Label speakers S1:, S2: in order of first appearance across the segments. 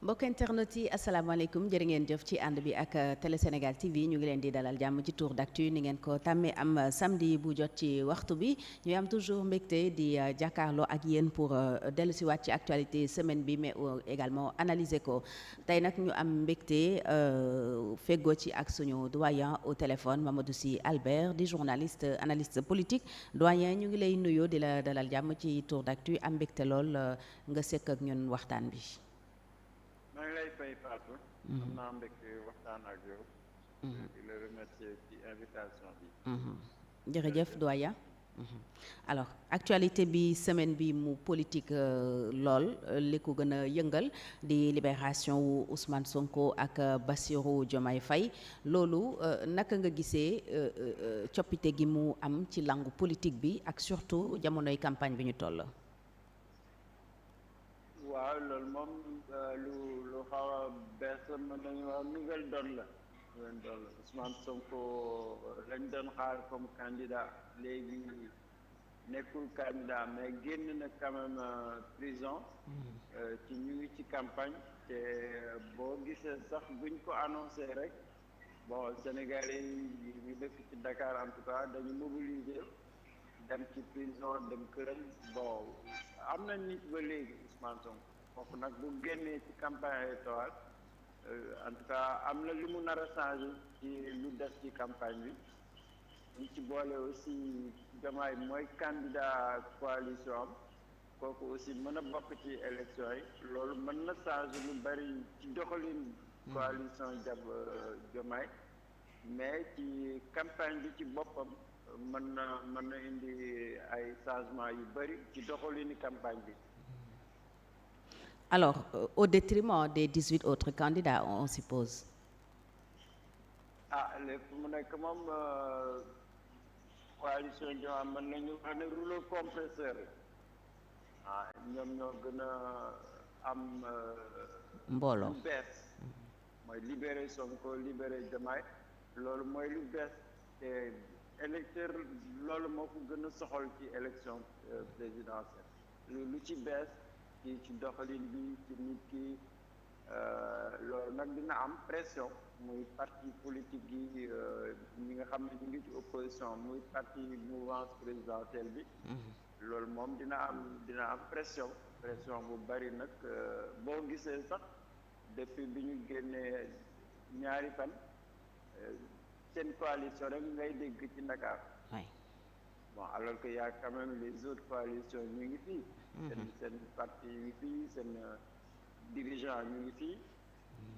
S1: mbokk internet yi asalaamaaleykum jërë ngeen jëf ci ànd bi ak Télé Sénégal TV ñu ngi leen di dalal jàmm ci tour d'actu ni ngeen ko tàmmee am samedi bu jot ci waxtu bi ñuy am toujours mbégte di jàkkaarloo ak yéen pour dellusiwaat ci actualité semaine bi mais également analyser ko tey nag ñu am mbégte feggoo ci ak suñu doyen au téléphone Mamadou Sy Albert di journaliste analyste politique doyen ñu ngi lay nuyoo di la dalal jàmm ci tour d'actu am mbégte lool nga sekk ak ñun waxtaan bi.
S2: maa ngi lay fay Fatou. am naa mbégte waxtaan ak yow. di la remercier ci invitation bi.
S1: jërëjëf doyen. alors actualité bi semaine bi mu politique lool li ko gën a yëngal di libération wu Ousmane Sonko ak Bassirou Diomaye Faye loolu naka nga gisee coppite gi mu am ci langue politique bi ak surtout jamonoy campagne bi ñu toll.
S2: waaw loolu moom lu xaw a bees la mën nañu wax nouvelle donne la Ousmane Sonko lañ doon xaar comme candidat léegi nekkul candidat mais génn na quand même prison ci ñu ngi ci campagne te boo gisee sax buñ ko annoncé rek bon Sénégalais yi ñu dëkk ci Dakar en tout cas dañu mobiliser dem ci prison dem këram bon am na nit ba léegi Ousmane Sonko foofu nag bu génnee ci campagne électorale en tout cas am na li mu nar a changé ci lu des ci campagne bi ñu ci boole aussi Diomaye mooy candidat coalition am kooku aussi mën a bokk ci élection yi loolu mën na changé lu bari ci doxalin coalition Diomaye mais ci campagne bi ci boppam mën na indi ay changement yu bari ci doxalini campagne bi.
S1: Alors au détriment des 18 autres candidats on suppose.
S2: lépp mu nekk moom coalition Diomaye mën nañu wax ne rouleau compresseur ñoom ñoo gën a am.
S1: mbooloo
S2: lu bees. mooy libéré Sonko libéré Diomaye loolu mooy lu bees te. électeur loolu moo ko gën a soxal ci élection présidentielle lu ci bees ci doxalin bi ci nit ki loolu nag dina am pression muy parti politique yi ñi nga xam ne ñu ngi ci opposition muy parti mouvance présidentielle bi loolu moom dina am pression bu bari nag boo gisee sax depuis bi ñu génnee ñaari fan seen coalition rek ngay dégg ci Dakar. bon alors que y a quand même les autres coalitions ñu ngi fii. seen parti ñu ngi fii seen dirigeant ñu ngi fii.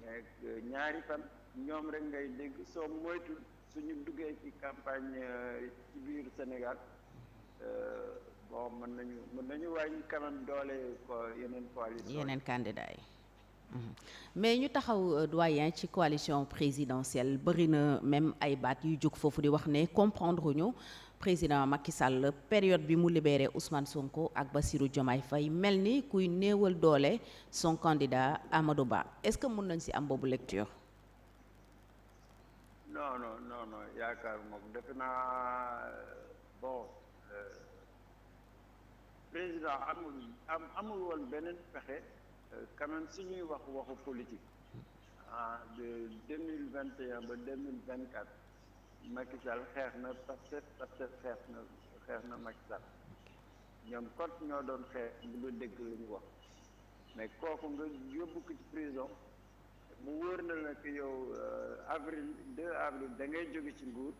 S2: mais ñaari fan ñoom rek ngay dégg soo moytul suñu duggee ci campagne ci biir Sénégal bon mën nañu wàññi quand même doole yeneen coalition
S1: yeneen candidats yi. mais ñu taxaw doyen ci coalition présidentielle bëri na même ay baat yu jóg foofu di wax ne comprendre ñu président Macky Sall période bi mu libéré Ousmane Sonko ak Bassirou Diomaye Faye mel ni kuy néewal doole son candidat Amadou Ba est-ce que mën nañ ci am boobu lecture.
S2: non yaakaar moom defe naa bon président amul woon beneen pexe. quand même su ñuy waxu politique de 2021 ba 2024 Macky Sall xeex na Pastef xeex na Macky Sall ñoom kot ñoo doon xeex bu nga dégg lu ñu wax mais kooku nga yóbbu ko ci prison mu wóor na la que yow avril da ngay jóge ci nguur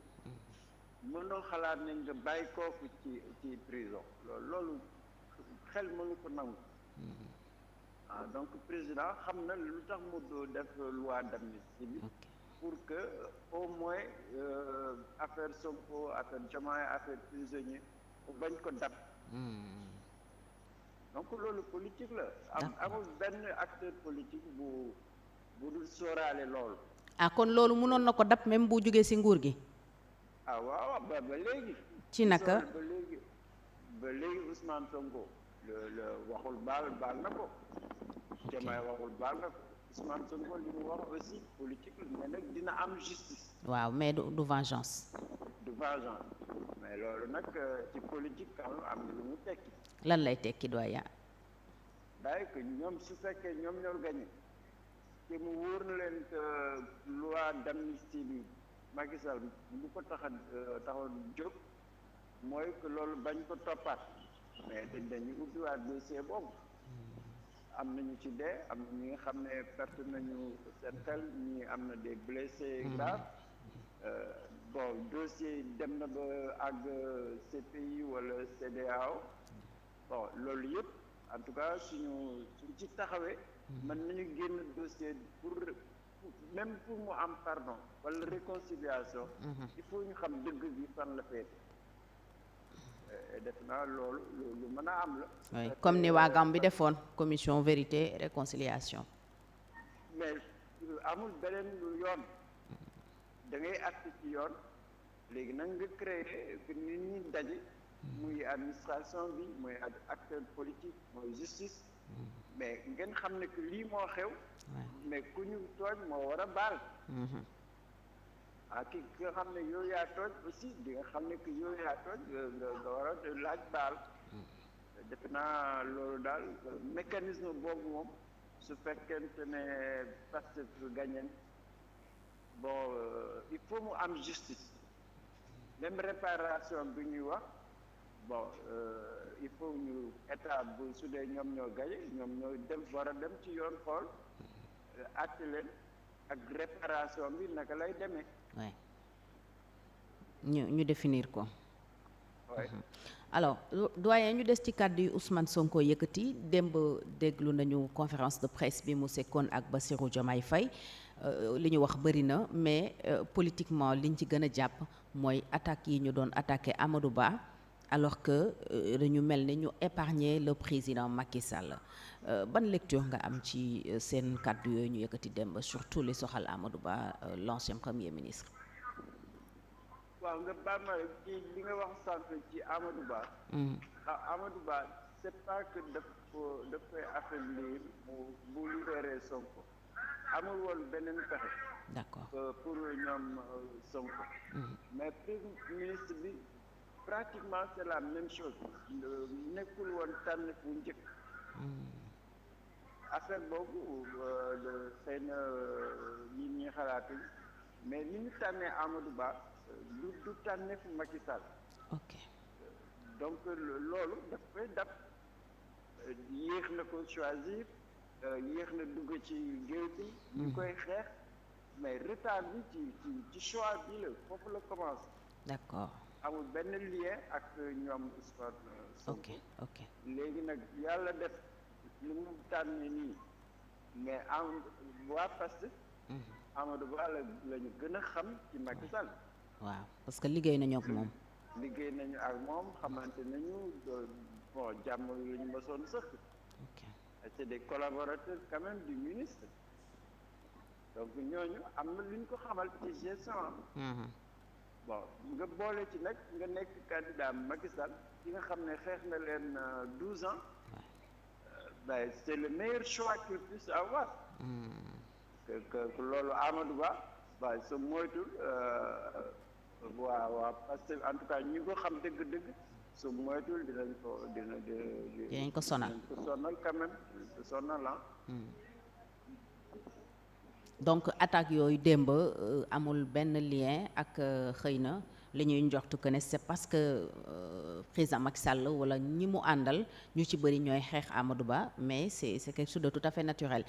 S2: mënoo xalaat nañ nga bàyyi kooku ci prison loolu xel mënu ko nangu. Donc président xam na lu tax mu def loi d'amnistie bi pour que au moins affaire Sonko affaire Diomaye affaire prisonnier bañ ko dab. donc loolu politique la. amul benn acteur politique bu dul sóoraale loolu.
S1: kon loolu mënoon na ko dab même bu jógee ci nguur gi.
S2: waaw ba léegi.
S1: ci naka
S2: ba léegi Ousmane Sonko. le waxul baal na ko. Diomaye waxul baal na ko Ousmane Sonko li mu wax aussi politique la mais nag dina am justice.
S1: waaw mais du vengeance.
S2: du vengeance mais loolu nag ci politique quand même am na lu mu tekki.
S1: lan lay tekki doyen.
S2: daay que ñoom su fekkee ñoom ñoo gagné te mu wóor na leen que loi d'amnistie bi Macky Sall bu ko taxoon jóg mooy que loolu bañ ko toppaat mais dañuy ubbiwaat dossier boobu am nañu ci dee am na ñi nga xam ne perte nañu seen xel ñi am na des blessés graves bon dossier dem na ba àgg CPI wala CEDEAO bon loolu yëpp en tout cas suñ ci taxawee mën nañu génn dossier même pour mu am pardon wala réconciliation il faut ñu xam dëgg bi fan la féete def naa loolu lu mën a am la.
S1: oui comme ni waa Gambie defoon commission vérité et réconciliation.
S2: mais amul beneen yoon da ngay acte ci yoon léegi nag nga créer que nit ñi daje. muy administration bi muy acteur politique mooy justice. mais ngeen xam ne que lii moo xew. mais ku ñu tooñ moo war a baal. ki nga xam ne yow yaa tooñ aussi di nga xam ne que yow yaa tooñ nga war a laaj baal. defe naa loolu daal mécanisme boobu moom su fekkente ne Pastef gagné bon il faut mu am justice même réparation bi ñuy wax bon il faut ñu état bu su dee ñoom ñoo gagné ñoom ñoo dem war a dem ci yoon xool àtte leen ak réparation bi naka lay demee.
S1: oui ñu définir ko.
S2: oui.
S1: alors doyen ñu des ci kàddu yi Ousmane Sonko yëkkati démb déglu nañu conférence de presse bi mu sekkoon ak Bassirou Diomaye Faye li ñu wax bëri na mais politiquement liñ ci gën a jàpp mooy attaques yi ñu doon attaqué Amadou Ba alors que dañu mel ni ñu épargner le président Macky Sall ban lecture nga am ci seen kàddu yooyu ñu yëkkati démb surtout li soxal Amadou Ba l'ancien premier ministre.
S2: waaw nga baal ma ci li nga wax sànq ci Amadou Ba. Amadou Ba c'est pas que daf koy affaiblir bu libéré Sonko amul woon beneen pexe.
S1: d'accord
S2: pour ñoom Sonko. mais premier ministre bi pratiquement c'est la même chose nekkul woon tànn fu njëkk. affaire boobu xëy na nit ñi xalaatul mais ni ñu tànnee Amadou Ba. du tànneefu Macky Sall.
S1: ok
S2: donc loolu daf koy dab yéex na ko choisir yéex na dugg ci géew bi. ñu koy xeex mais retard bi ci choix bi la foofu la commencé.
S1: d'accord
S2: amul benn lien ak ñoom Ousmane Sonko.
S1: ok
S2: léegi nag yàlla def li mu tànne nii mais waa Pastef Amadou Ba la ñu gën a xam ci Macky Sall.
S1: waaw parce que liggéey nañu ak moom.
S2: liggéey nañu ak moom xamante nañu bon jàmm la ñu mësoon sëkk.
S1: ok
S2: c'est des collaborateurs quand même du ministre donc ñooñu am na lu ñu ko xamal ci gestion. bon nga boole ci nag nga nekk candidat Macky Sall ki nga xam ne xeex na leen 12 ans. ben c'est le meilleur choix qu'il puisse avoir. que loolu Amadou Ba waaye sa moytul. waaw parce que en tout cas ñi ko xam dëgg-dëgg su moytul dinañ ko sonal. dinañ ko sonal quand même dinañ ko sonal
S1: donc attaque yooyu démb amul benn lien ak xëy na li ñuy njortu que ne c'est parce que président Macky Sall wala ñi mu àndal ñu ci bëri ñooy xeex Amadou Ba mais c'est quelque chose de tout à fait naturel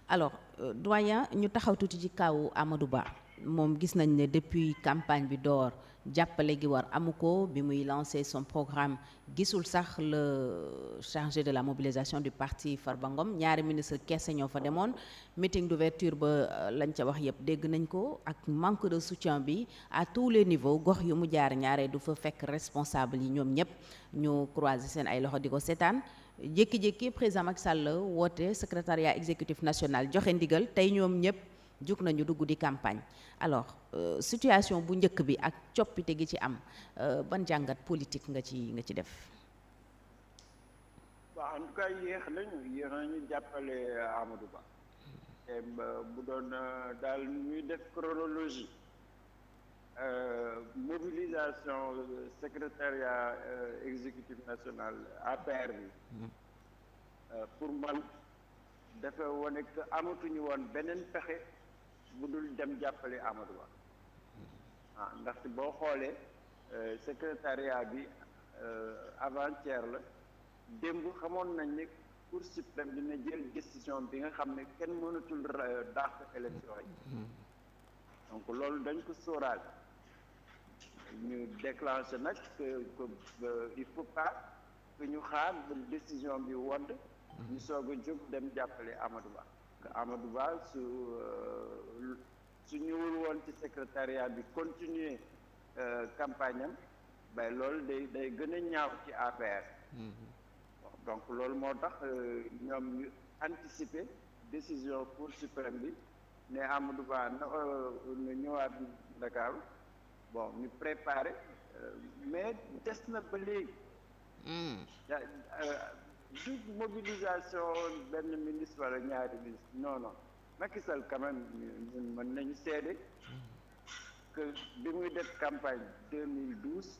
S1: alors doyen ñu taxaw tuuti ci kaw Amadou Ba moom gis nañ ne depuis campagne bi door jàppale gi war amu ko bi muy lancé son programme gisul sax le chargé de la mobilisation du parti Farba Ngom ñaari ministre kese ñoo fa demoon meeting d'ouverture ba lañ ca wax yëpp dégg nañ ko ak manque de soutien bi à tous les niveaux gox yu mu jaar ñaare du fa fekk responsable yi ñoom ñëpp ñu croiser seen ay loxo di ko seetaan jékki-jékki président Macky Sall woote secrétariat exécutif national joxe ndigal tey ñoom ñëpp jug nañu dugg di campagne alors situation bu njëkk bi ak coppite gi ci am ban jàngat politique nga ci def.
S2: waaw en tout cas yéex nañu jàppale Amadou Ba te bu doon daal ñuy def chronologie mobilisation secrétariat exécutif national APR bi pour man dafa wane que amatuñu woon beneen pexe bu dul dem jàppale Amadou Ba ndaxte boo xoolee secrétariat bi avant-hier la démb xamoon nañ ne Cour suprême dina jël décision bi nga xam ne kenn mënatul dàq élection yi donc loolu dañ ko sóoraale ñu déclenché nag que il faut pas que ñu xaar ba décision bi wodd ñu soog a jóg dem jàppale Amadou Ba que Amadou Ba su ñëwul woon ci secrétariat bi continuer campagne am bay loolu day gën a ñaaw ci APR donc loolu moo tax ñoom ñu anticiper décision Cour suprême bi ne Amadou Ba na ñëwaat Dakar bon ñu préparer mais des na ba léegi du mobilisation benn ministre wala ñaari ministre non Macky Sall quand même ñun mën nañu seede que bi muy def campagne 2012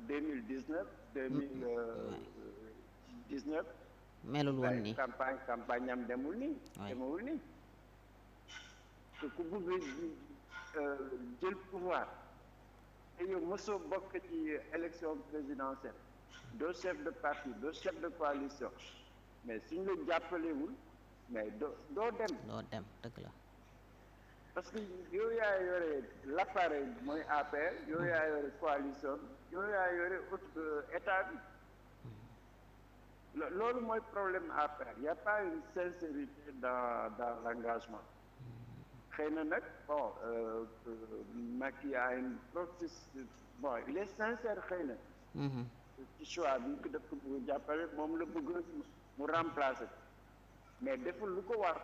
S2: 2019 2019
S1: melul woon ni
S2: campagne am demul nii te ku bëgg jël pouvoir te yow mosoo bokk ci élection présidentielle doo chef de parti doo chef de coalition mais suñ la jàppalewul mais doo dem
S1: dëgg la
S2: parce que yow yaa yore l'appareil mooy APR yow yaa yore coalition yow yaa yore état bi loolu mooy problème APR y a pas une sincérité dans l'engagement xëy na nag bon Macky a une processus bon il est sincère xëy na ci choix bi ko def ko bëgg jàppale moom la bëgg mu remplacer mais deful lu ko war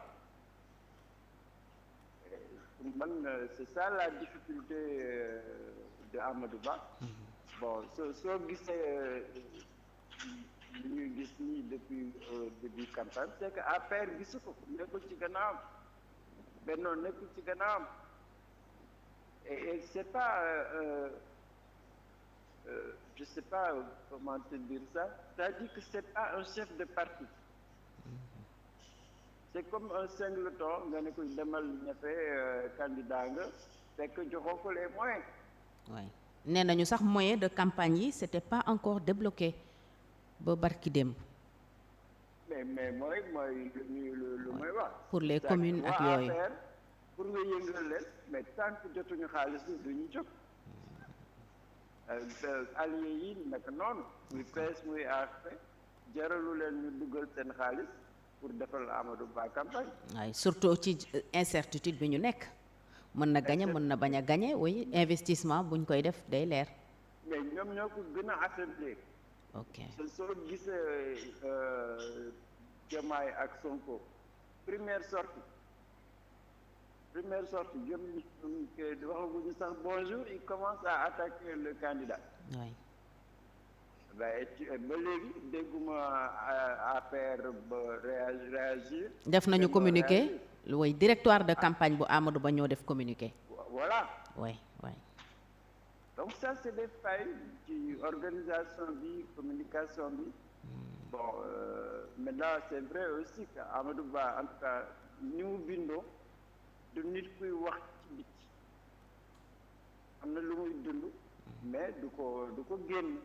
S2: man c'est ça la difficulté de Amadou Ba bon soo gisee li ñuy gis nii depuis début campagne c'est que APR gisu ko nekkul ci gannaawam Benno nekkul ci gannaawam et c'est pas je sais pas comment te dire ça c'est-à-dire que c'est pas un chef de parti c'est comme un singleton nga ne ko demal ñafe candidat nga fekk joxoo ko les moyens.
S1: oui nee nañu sax moyen de campagne yi c'était pas encore débloqué ba barki démb.
S2: mais mooy lu may wax.
S1: pour les communes ak yooyu
S2: pour nga yëngal leen mais tant que jotuñu xaalis bi duñu jóg. alliés yi naka noonu muy PS muy AFP jaralu leen ñu dugal seen xaalis pour defal Amadou Ba campagne.
S1: waaye surtout ci incertitude bi ñu nekk mën na gañe mën na bañ a gañe oui investissement buñ koy def day leer.
S2: mais ñoom ñoo ko gën a affaiblir.
S1: ok
S2: soo gisee Diomaye ak Sonko première sortie jëm waxaguñu sax bonjour il commence à attaquer le candidat.
S1: oui.
S2: ba léegi dégguma APR ba réagir.
S1: def nañu communiqué oui directoire de campagne bu Amadou Ba ñoo def communiqué.
S2: voilà.
S1: oui.
S2: donc ça c'est des failles ci organisation bi communication bi. bon maintenant c'est vrai aussi que Amadou Ba en tout cas ni mu bindoo du nit kuy wax ci biti am na lu muy dund mais du ko génn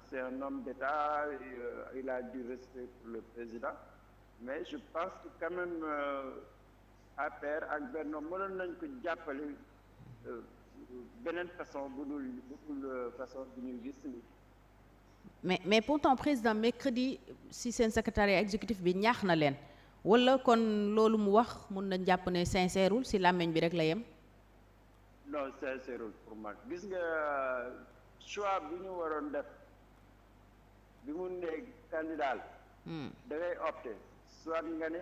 S2: c'est un homme d'État il a du respect pour le président mais je pense que quand même APR ak Benno mënoon nañ ko jàppale beneen façon bu dul façon bi ñuy gis ni
S1: mais pourtant président mercredi si seen secrétariat exécutif bi ñaax na leen wala kon loolu mu wax mun na jàpp ne sincèreul si làmmiñ bi rek la yem.
S2: non sincèreul pour man gis nga choix bi ñu waroon def bi mu ne candidat la. da ngay opter soit nga ne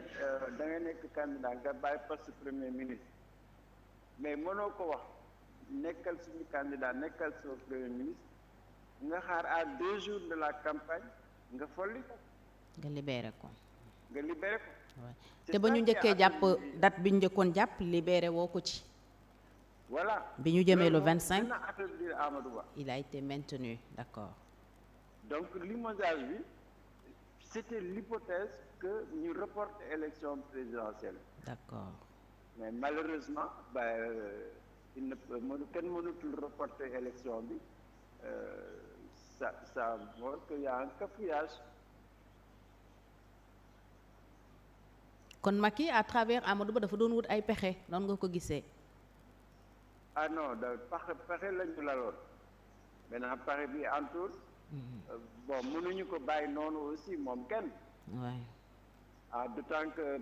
S2: da ngay nekk candidat nga bàyyi poste premier ministre mais mënoo ko wax nekkal suñu candidat nekkal suñu premier ministre nga xaar à 2 jours de la campagne nga folli ko.
S1: nga libéré ko. te ba ñu njëkkee jàpp date bi ñu njëkkoon jàpp libéré woo ko ci.
S2: voilà
S1: bi ñu jëmee le 25
S2: dina affaiblir Amadou Ba.
S1: il a été maintenu d'accord.
S2: donc limogeage bi c'était l'hypothèse que ñu reporter élection présidentielle.
S1: D'accord.
S2: Mais malheureusement il ne peut kenn mënatul reporter élection bi ça montre qu'il y a un cafouillage.
S1: kon Macky à travers Amadou Ba dafa doon wut ay pexe noonu nga ko gisee.
S2: Ah non pexe lañu laloon maintenant pexe bi entour bon mënuñu ko bàyyi noonu aussi moom kenn.
S1: Ouais.
S2: D'autant que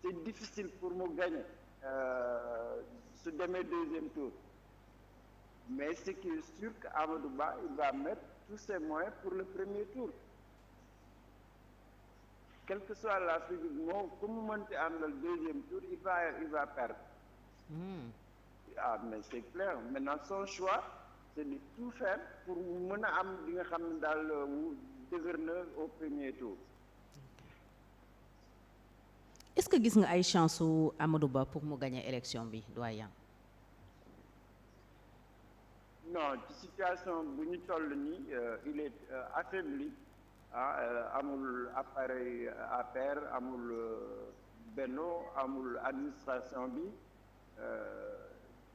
S2: c'est difficile pour mu gagner su demee deuxième tour mais ce qui est sûr que Amadou Ba il va mettre tous ses moyens pour le premier tour quelle que soit la figure moom ku mu mënti àndal deuxième tour il va perdre. Mais c'est clair maintenant son choix c'est de tout faire pour mu mën a am li nga xam ne daal dëgër na au premier tour.
S1: Est-ce que gis nga ay chance su Amadou Ba pour mu gagner élection bi doyen.
S2: Non ci situation bu ñu toll nii il est affaibli amul appareil APR amul Benno amul administration bi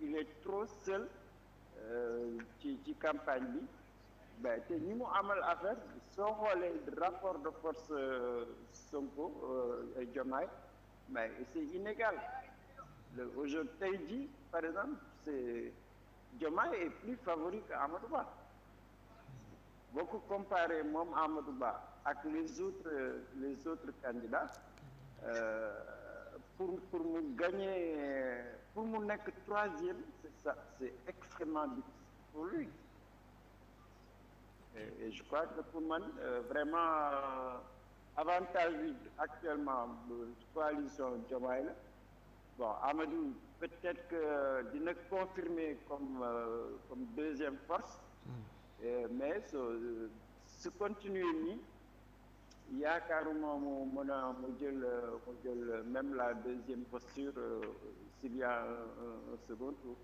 S2: il est trop seul ci campagne bi te ñi mu amal affaire soo xoolee rapport de force Sonko et Diomaye mais c'est inégal aujourd'hui tey jii par exemple c'est Diomaye est plus favori que Amadou Ba boo ko comparé moom Amadou Ba ak les autres candidats pour mu gagner pour mu nekk troisième c'est extrêmement difficile pour lui et je crois que pour man vraiment avantage bi actuellement coalition Diomaye la bon Amadou peut-être que dina confirmer comme deuxième force mais su continuer nii yaakaaruma mu mën a mu jël même la deuxième posture s'il y a un second tour.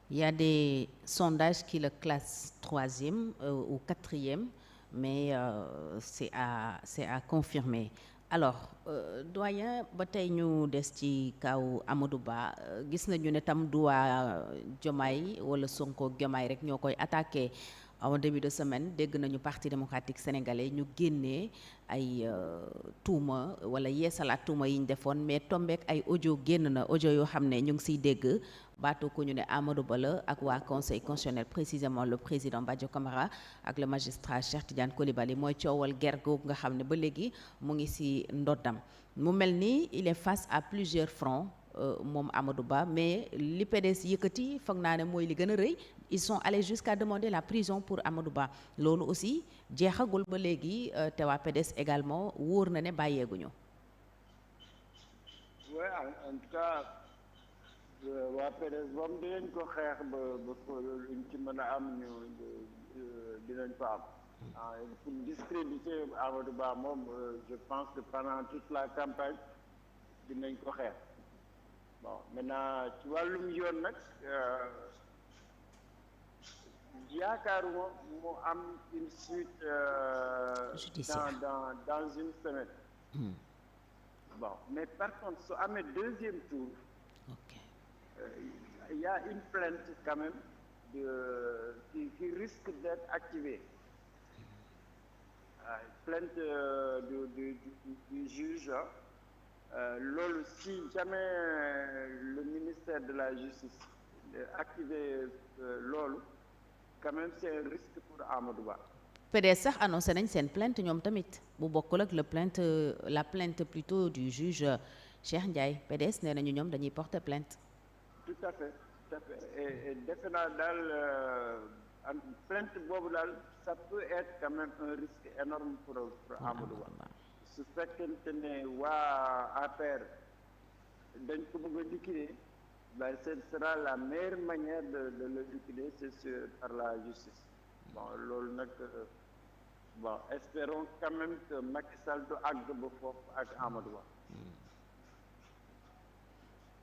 S1: Il y a des sondages qui le classent troisième ou quatrième mais c'est à confirmer. Alors doyen ba tey ñu des ci kaw Amadou Ba gis nañu ne tam du waa Diomaye wala Sonko Diomaye rek ñoo koy attaqué en début de semaine dégg nañu Parti démocratique sénégalais ñu génnee ay tuuma wala yeesalaat tuuma yi ñu defoon mais tombeek ay audio génn na audio yoo xam ne ñu ngi siy dégg baatu ko ñu ne Amadou Ba la ak waa conseil constitutionnel précisément le président Badio Camara ak le magistrat Cheikh Tidiane Coulibaly mooy coowal guerre googu nga xam ne ba léegi mu ngi si ndoddam mu mel ni il est face à plusieurs fronts moom Amadou Ba mais li PDS yëkkati foog naa ne mooy li gën a rëy ils sont allés jusqu'à demander la prison pour Amadou Ba loolu aussi jeexagul ba léegi te waa PDS également wóor na ne bàyyeeguñu.
S2: Oui en tout cas waa PDS moom dinañ ko xeex ba luñ ci mën a am ñu dinañ ko am. Pour discréditer Amadou Ba moom je pense que pendant toute la campagne dinañ ko xeex. Bon maintenant ci wàllum yoon nag yaakaaruma mu am une suite dans une semaine. Bon mais par contre su amee deuxième tour il y a une plainte quand même qui risque d'être activée. Plainte du juge loolu si jamais le ministère de la justice activé loolu quand même c'est un risque pour Amadou Ba.
S1: PDS sax annoncé nañ seen plainte ñoom tamit bu bokkul ak la plainte plutôt du juge Cheikh Ndiaye PDS nee nañu ñoom dañuy porter plainte.
S2: Tout à fait et defe naa daal plainte boobu daal ça peut être quand même un risque énorme pour Amadou Ba. su fekkente ne waa APR dañ ko bëgg a liquider ce sera la meilleure manière de le liquider c'est sûr par la justice bon loolu nag bon espérons quand même que Macky Sall du àgg ba foofu ak Amadou Ba.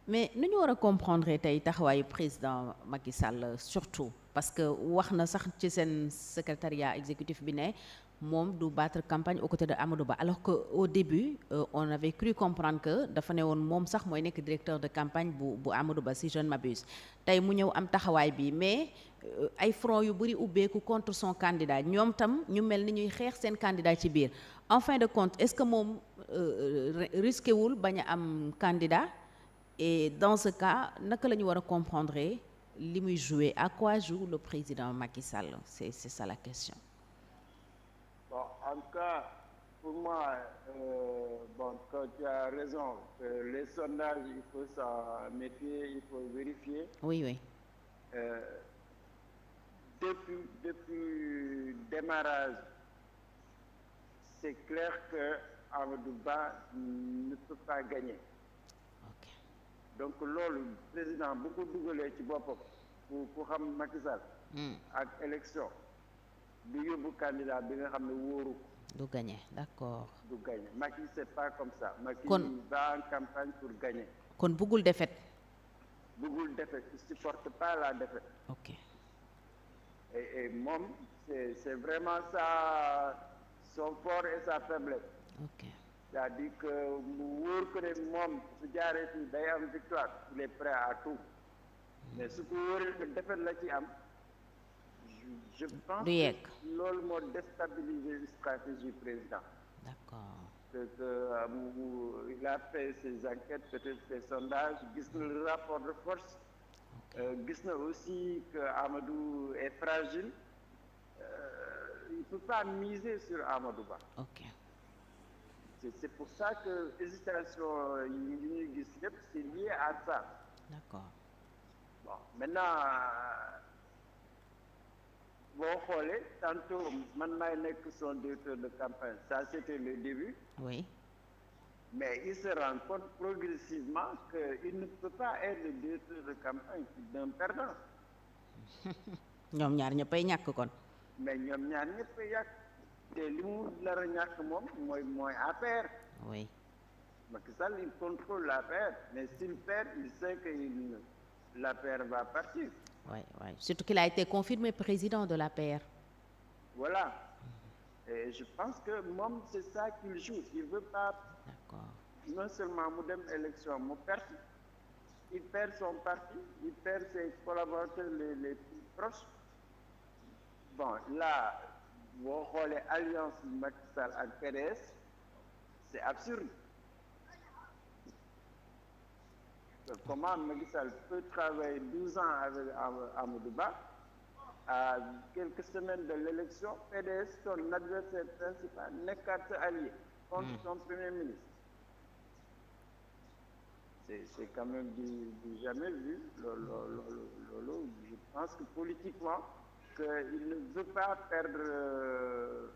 S1: mais nu ñu war a comprendre tey taxawaayu président Macky Sall surtout parce que wax na sax ci seen secrétariat exécutif bi ne moom du battre campagne aux côtés de Amadou Ba alors que au début on avait cru comprendre que dafa ne woon moom sax mooy nekk directeur de campagne bu Amadou Ba si je ne m'abuse tey mu ñëw am taxawaay bi mais ay front yu bëri ubbeeku contre son candidat ñoom tam ñu mel ni ñuy xeex seen candidat ci biir en fin de compte est-ce que moom risqué wul bañ a am candidat et dans ce cas naka la ñu war a comprendre li muy jouer à quoi joue le président Macky Sall c'est ça la question.
S2: Bon, en tout cas, pour moi, bon, quand tu as raison, les sondages, il faut s'en méfier, il faut vérifier.
S1: Oui, oui.
S2: Depuis démarrage, c'est clair que Amadou Ba ne peut pas gagner.
S1: Ok.
S2: Donc loolu président bu ko dugalee ci boppam ku xam Macky Sall ak élection du yóbbu candidat bi nga xam ne wóoru ko.
S1: Du gagner, d'accord.
S2: Du gagner. Macky c'est pas comme ça. Macky va en campagne pour gagner.
S1: Kon bëggul défaite.
S2: Bëggul défaite, il supporte pas la défaite.
S1: Ok.
S2: Et moom c'est vraiment ça son fort et sa faiblesse.
S1: Ok.
S2: C'est-à-dire que mu wóor ko ne moom su jaaree fii day am victoire, il est prêt à tout. Mais su ko wóoree que défaite la ci am. Je pense que loolu moo déstabiliser stratégie président.
S1: D'accord.
S2: Il a fait ses enquêtes, peut-être ses sondages, gis na le rapport de force, gis na aussi que Amadou est fragile. Il ne peut pas miser sur Amadou Ba.
S1: Ok.
S2: C'est pour ça que hésitation yi ñuy gis yëpp c'est lié à ça.
S1: D'accord.
S2: Bon, maintenant boo xoolee tantôt man maay nekk son directeur de campagne, ça c'était le début.
S1: Oui.
S2: Mais il se rend compte progressivement qu'il ne peut pas être le directeur de campagne d'un perdant.
S1: ñoom ñaar ñëppay ñàkk kon.
S2: Mais ñoom ñaar ñëpp a yàq te li mu nar a ñàkk moom mooy APR.
S1: Oui.
S2: Macky Sall il contrôle l'APR, mais s'il perd, il sait que l'APR va partir.
S1: Oui, oui. Surtout qu'il a été confirmé président de l'APR.
S2: Voilà. Et je pense que moom c'est ça qu'il joue. Il veut pas.
S1: D'accord.
S2: Non seulement mu dem élection mu perte, il perd son parti, il perd ses collaborateurs les plus proches. Bon, là, boo xoolee alliance Macky Sall ak PDS, c'est absurde. Comment Macky Sall peut travailler 12 ans avec Amadou Ba, à quelques semaines de l'élection, PDS, son adversaire principal, nekkaat sa allié contre son premier ministre. C'est quand même du jamais vu. Je pense que politiquement, qu'il ne veut pas perdre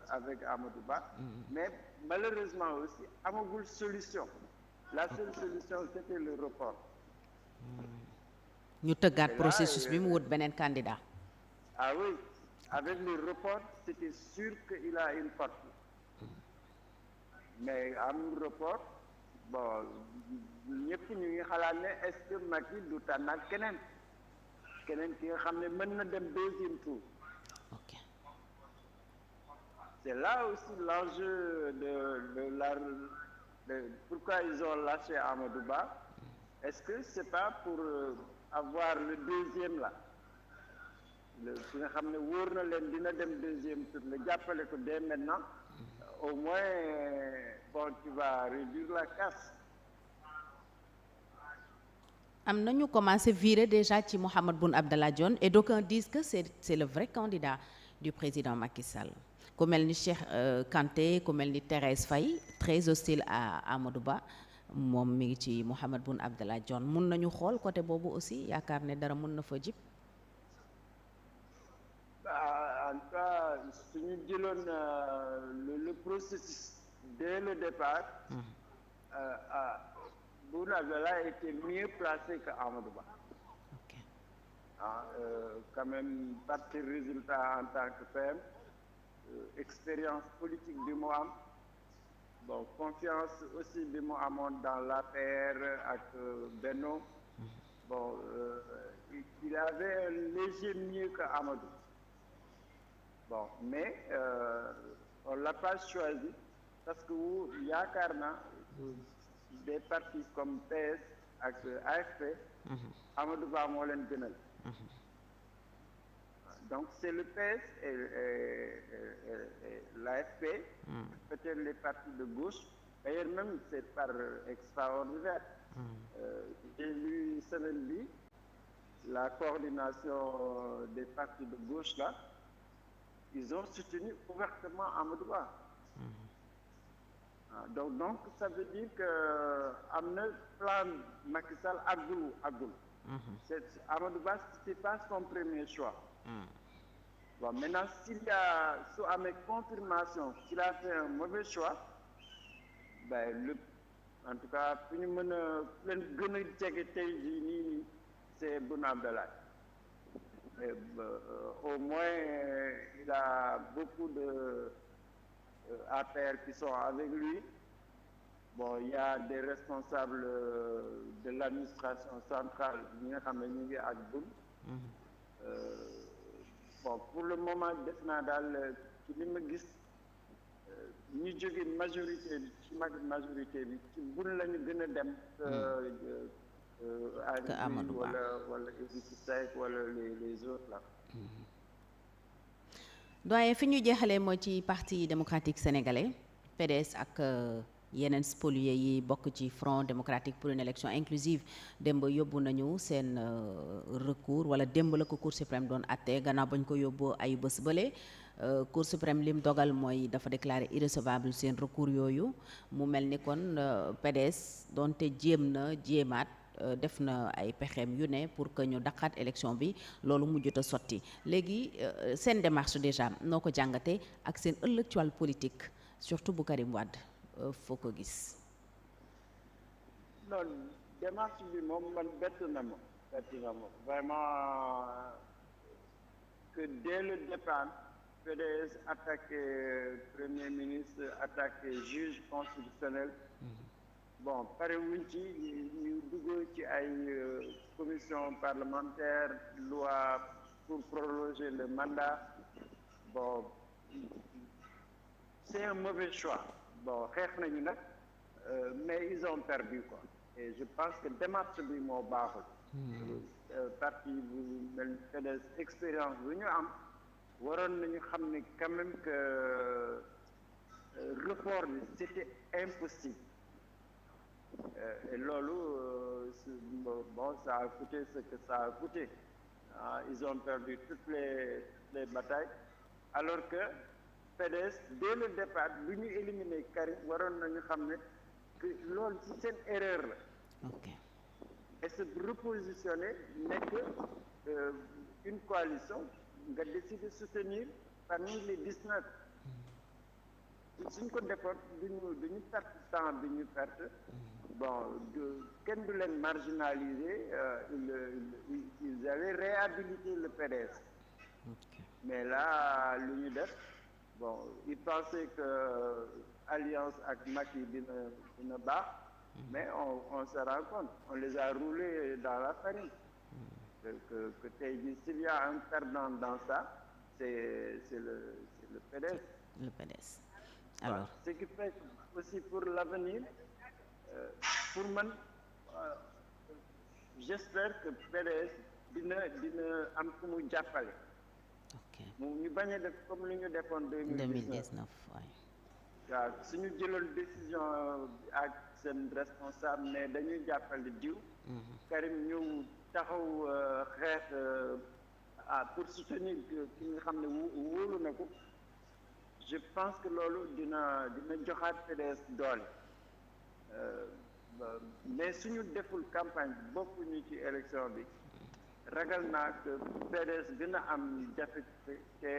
S2: avec Amadou Ba, mais malheureusement aussi, amagul solution. La seule solution, c'était le report.
S1: ñu tëggaat processus bi mu wut beneen candidat.
S2: Ah oui, avec le report, c'était sûr qu'il a une porte. Mais am report, bon, ñëpp ñu ngi xalaat ne est-ce que Macky du tànnaat keneen ki nga xam ne mën na dem deuxième tour.
S1: Ok.
S2: C'est là aussi l'enjeu de pourquoi ils ont lâché Amadou Ba. Est-ce que c'est pas pour avoir le deuxième là, ki nga xam ne wóor na leen dina dem deuxième tour nga jàppale ko dès maintenant, au moins bon tu vas réduire la casse.
S1: am na ñu commencé virer déjà ci Mahammed Boun Abdallah Dionne et d'aucuns disent que c'est le vrai candidat du président Macky Sall ku mel ni Cheikh Kanté ku mel ni Thérèse Faye très hostile à Amadou Ba moom mi ngi ci Mahammed Boun Abdallah Dionne mun nañu xool côté boobu aussi yaakaar ne dara mun na fa jib.
S2: En tout cas suñu jëloon le processus dès le départ. Boun Abdallah était mieux placé que Amadou Ba.
S1: Okay.
S2: Quand même par ses résultats en tant que PM, expérience politique bi mu am, bon confiance aussi bi mu amoon dans l'APR ak Benno. Bon il avait un léger mieux que Amadou. Bon mais on l'a pas choisi parce que yaakaar naa des partis comme PS ak AFP. Amadou Ba moo leen gënal. Donc c'est le PS et l'AFP, peut-être les partis de gauche. D'ailleurs même c'est par extraordinaire. J'ai lu semaine bi la coordination des partis de gauche là, ils ont soutenu ouvertement Amadou Ba. Donc ça veut dire que am na plan Macky Sall àggul. C'est Amadou Ba, c'est pas son premier choix. Bon, maintenant s'il y a su amee confirmation qu'il a fait un mauvais choix, ben en tout cas fu ñu mën a leen gën a jege tey jii nii c'est Boun Abdallah. Au moins il a beaucoup de APR qui sont avec lui. Bon, il y a des responsables de l'administration centrale ñi nga xam ne ñu ngi ak Boun. Bon, pour le moment def naa daal ci li ma gis ñu jóge majorité bi ci majorité bi ci Boun la ñu gën a dem que Amadou Ba wala Idrissa Seck wala les autres là.
S1: doyen fi ñu jeexalee mooy ci parti démocratique sénégalais PDS ak yeneen spoliés yi bokk ci Front démocratique pour une élection inclusive démb yóbbu nañu seen recours wala démb la ko Cour suprême doon atte gannaaw bañ ko yóbbu ay bés bële Cour suprême lim dogal mooy dafa déclaré irrecevable seen recours yooyu mu mel ni kon PDS doonte jéemaat def na ay pexeem yu ne pour que ñu daqaat élection bi loolu mujjut a sotti léegi seen démarche déjà noo ko jàngatee ak seen ëllëg ci wàllu politique surtout bu Karim Wade foo ko gis.
S2: non démarche bi moom man bett na ma vraiment que dès le départ PDS attaqué premier ministre attaqué juge constitutionnel. Bon pare wuñ ci ñu dugg ci ay commission parlementaire loi pour prolonger le mandat. Bon c'est un mauvais choix. Bon xeex nañu nag mais ils ont perdu quoi et je pense que démarche bi moo baaxul. Parti bu mel PDS expérience bu ñu am waroon nañu xam ne quand même que report bi c'était impossible. Et loolu bon ça a coûté ce que ça a coûté. Ils ont perdu toutes les batailles alors que PDS dès le départ bu ñu éliminer Karim waroon nañu xam ne que loolu ci seen erreur la.
S1: Ok.
S2: Et se repositionner nekk une coalition nga décider soutenir parmi les 19. suñ ko defoon duñu perte temps bi ñu perte. Bon kenn du leen marginaliser ils avaient réhabilité le PDS. Okay. Mais là lu ñu def bon ils pensaient que alliance ak Macky dina baax. Mais on se rend compte on les a roulés dans la farine. Que tey jii s'il y a un perdant dans ça c'est le PDS.
S1: Le PDS. Alors
S2: ce qui fait aussi pour l'avenir pour man j'espère que PDS dina am ku mu jàppale.
S1: Ok
S2: ñu bañ a def comme li ñu defoon 2019
S1: waaye.
S2: waaw suñu jëloon décision ak seen responsable mais dañuy jàppale diw. Karim ñëw taxaw xeex pour soutenir ki nga xam ne wóolu na ko. Je pense que loolu dina joxaat PDS doole mais suñu deful campagne bokkuñu ci élection bi ragal naa que PDS gën a am jafe-jafe te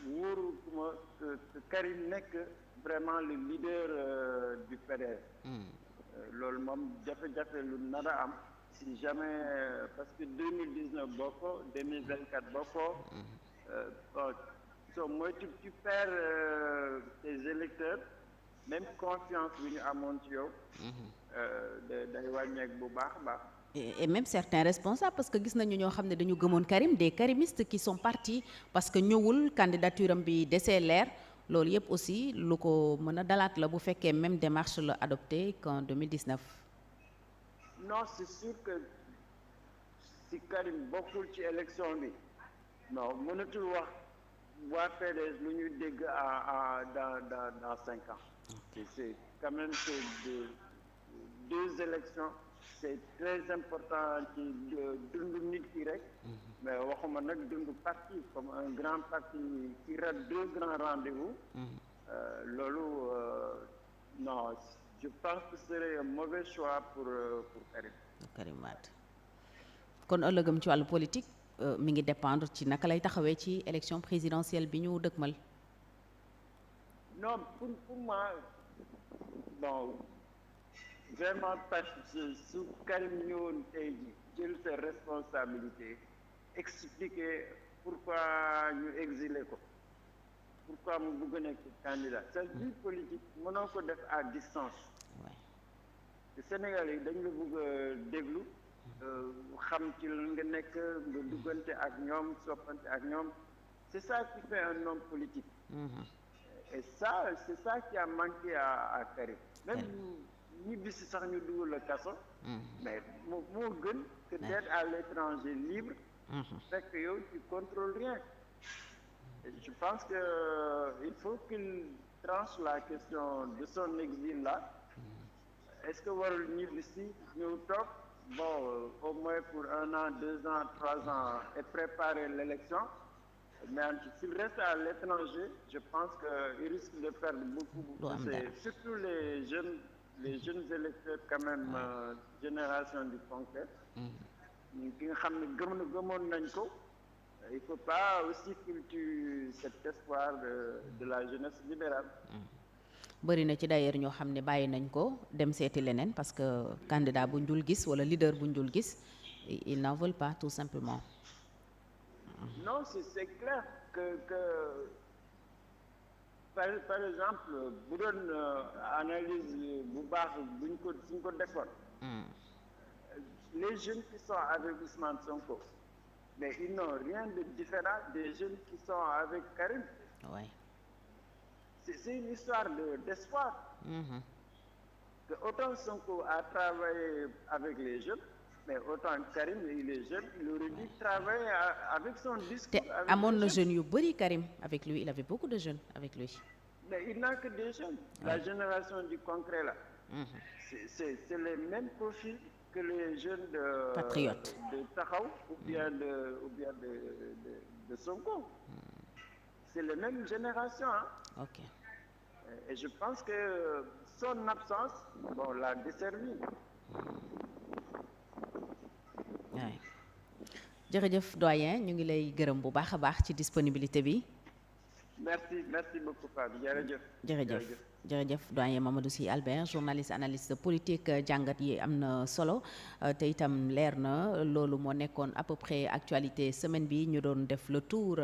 S2: wóorutuma que Karim nekk vraiment le leader du PDS. Loolu moom jafe-jafe lu nar a am si jamais parce que 2019 bokkoo 2024 bokkoo so mooy tu perds tes électeurs même confiance bi ñu amoon ci yow day wàññeek bu baax a baax.
S1: Et même certains responsables parce que gis nañu ñoo xam ne dañu gëmoon Karim des karimistes qui sont partis parce que ñëwul candidature am bi desee leer loolu yëpp aussi lu ko mën a dalaat la bu fekkee même démarche la adopté qu'en 2019.
S2: Non, c'est sûr que si Karim bokkul ci élection bi non mënatul wax waa PDS lu ñuy dégg dans 5 ans. C'est quand même deux élections c'est très important ci dundu nit ki rek. Mais waxuma nag dundu parti comme un grand parti qui rate 2 grands rendez-vous. Loolu non je pense que ce serait un mauvais choix pour Karim.
S1: Karim Wade kon ëllëgam ci wàllu politique mi ngi dépendre ci naka lay taxawee ci élection présidentielle bi ñu dëkkmal.
S2: Non pour moi bon vraiment parce que su Karim ñëwoon tey ji jël ses responsabilités expliquer pourquoi ñu exilé ko pourquoi mu bëgg nekk candidat sa vie politique mënoo ko def à distance. te Sénégal yi dañ la bëgg a déglu xam ci lan nga nekk nga duggante ak ñoom soppante ak ñoom c'est ça qui fait un homme politique. Et ça c'est ça qui a manqué à Karim. Même ñibbisi sax ñu dugal la kaso. mais moo gën que d'être à l'étranger libre. fekk yow tu contrôles rien. Et je pense que il faut qu'il tranche la question de son exil là. Est-ce que warul ñibbisi ñëw toog bon au moins pour 1 an 2 ans 3 ans et préparer l'élection. Mais s'il reste à l'étranger je pense qu'il risque de perdre beaucoup. Surtout les jeunes électeurs quand même. Génération du concret. ki nga xam ne gëmoon nañ ko. Il faut pas aussi qu'il tue cet espoir de la jeunesse libérale.
S1: bëri na ci d'ailleurs ñoo xam ne bàyyi nañ ko dem seeti leneen parce que candidat bu ñu dul gis wala leader bu ñu dul gis ils n'en veulent pas tout simplement.
S2: Non c'est clair que par exemple bu doon analyse bu baax buñ ko defoon. Les jeunes qui sont avec Ousmane Sonko mais ils n'ont rien de différent des jeunes qui sont avec Karim.
S1: Ouais.
S2: C'est une histoire d'espoir. Que autant Sonko a travaillé avec les jeunes mais autant Karim il est jeune il aurait dû travailler avec son discours.
S1: te amoon na jeunes yu bëri Karim avec lui il avait beaucoup de jeunes avec lui.
S2: Mais il n'a que des jeunes. La génération du concret là. C'est les mêmes profils que les jeunes de
S1: patriotes
S2: de Taxaw ou bien de Sonko. C'est les mêmes générations hein.
S1: Ok.
S2: Et je pense que son absence bon l'a desservi.
S1: waay jërëjëf doyen ñu ngi lay gërëm bu baax a baax ci disponibilité bi.
S2: merci beaucoup Fatou jërëjëf.
S1: jërëjëf doyen Mamadou Sy Albert journaliste analyste politique jàngat yi am na solo te itam leer na loolu moo nekkoon à peu près actualité semaine bi ñu doon def le tour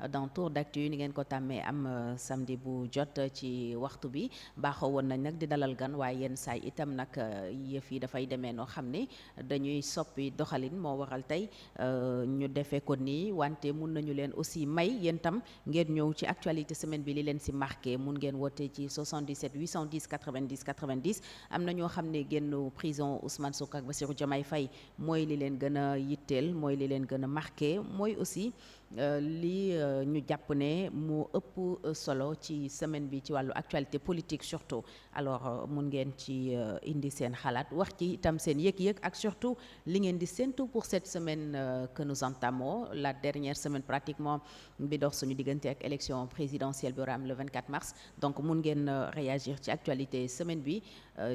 S1: dans tour d'actu ni ngeen ko tàmmee am samedi bu jot ci waxtu bi baaxoo woon nañ nag di dalal gan waaye yenn saay itam nag yëf yi dafay demee noo xam ne dañuy soppi doxalin moo waral tey ñu defee ko nii wante mun nañu leen aussi may yéen tam ngeen ñëw ci actualité semaine bi li leen si marqué mun ngeen woote ci 77 810 90 90 am na ñoo xam ne génn prison Ousmane Sonko ak Bassirou Diomaye Faye mooy li leen gën a yitteel mooy li leen gën a marqué mooy aussi li ñu jàpp ne moo ëpp solo ci semaine bi ci wàllu actualité politique surtout alors mun ngeen ci indi seen xalaat wax ci itam seen yëg-yëg ak surtout li ngeen di séntu pour cette semaine que nous entamons la dernière semaine pratiquement bi dox suñu diggante ak élection présidentielle bi war a am le 24 mars donc mun ngeen réagir ci actualité semaine bi